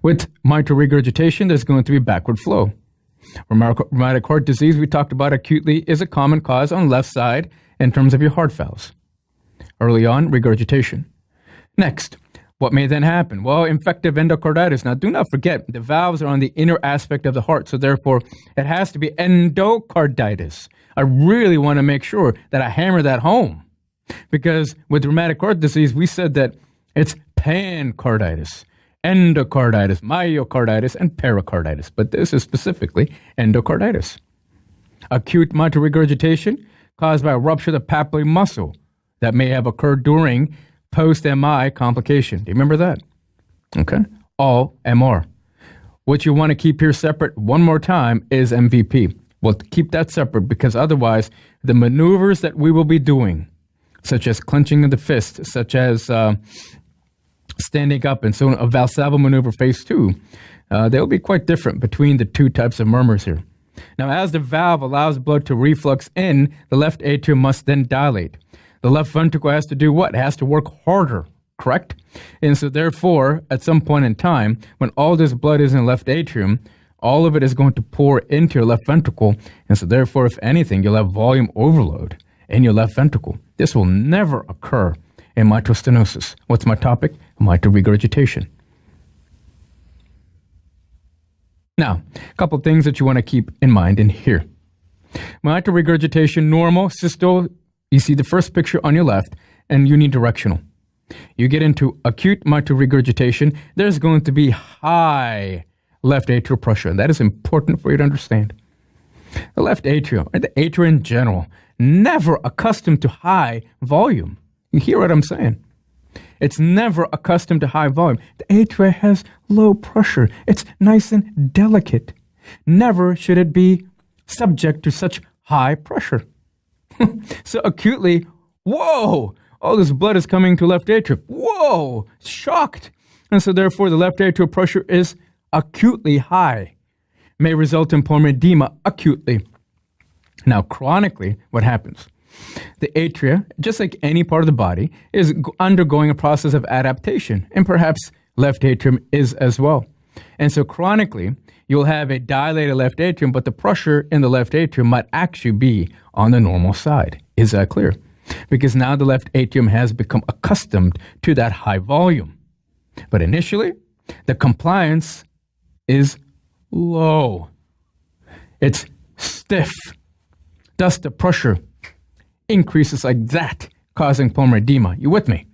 With mitral regurgitation, there's going to be backward flow. Rheumatic heart disease, we talked about acutely, is a common cause on left side in terms of your heart valves. Early on, regurgitation. Next, what may then happen? Well, infective endocarditis. Now, do not forget, the valves are on the inner aspect of the heart, so therefore, it has to be endocarditis. I really want to make sure that I hammer that home, because with rheumatic heart disease, we said that it's pancarditis, endocarditis, myocarditis, and pericarditis, but this is specifically endocarditis. Acute mitral regurgitation caused by a rupture of the papillary muscle that may have occurred during post-MI complication. Do you remember that? Okay. All MR. What you want to keep here separate one more time is MVP. Well, keep that separate, because otherwise the maneuvers that we will be doing, such as clenching of the fist, such as standing up, and so on, a Valsalva maneuver phase 2, they'll be quite different between the two types of murmurs here. Now, as the valve allows blood to reflux in, the left atrium must then dilate. The left ventricle has to do what? It has to work harder, correct? And so therefore, at some point in time, when all this blood is in the left atrium, all of it is going to pour into your left ventricle. And so therefore, if anything, you'll have volume overload in your left ventricle. This will never occur in mitral stenosis. What's my topic? Mitral regurgitation. Now, a couple of things that you want to keep in mind in here. Mitral regurgitation, normal, systole. You see the first picture on your left, and unidirectional. You get into acute mitral regurgitation, there's going to be high left atrial pressure, and that is important for you to understand. The left atrium, or the atria in general, never accustomed to high volume. You hear what I'm saying? It's never accustomed to high volume. The atria has low pressure. It's nice and delicate. Never should it be subject to such high pressure. So acutely, whoa, all this blood is coming to left atrium. Whoa, shocked. And so therefore the left atrial pressure is acutely high. May result in pulmonary edema acutely. Now chronically, what happens? The atria, just like any part of the body, is undergoing a process of adaptation, and perhaps left atrium is as well. And so chronically, you'll have a dilated left atrium, but the pressure in the left atrium might actually be on the normal side. Is that clear? Because now the left atrium has become accustomed to that high volume. But initially, the compliance is low. It's stiff. Thus, the pressure increases like that, causing pulmonary edema. You with me?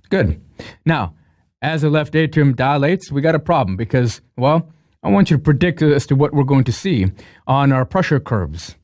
Good. Now, as the left atrium dilates, we got a problem because, well, I want you to predict as to what we're going to see on our pressure curves.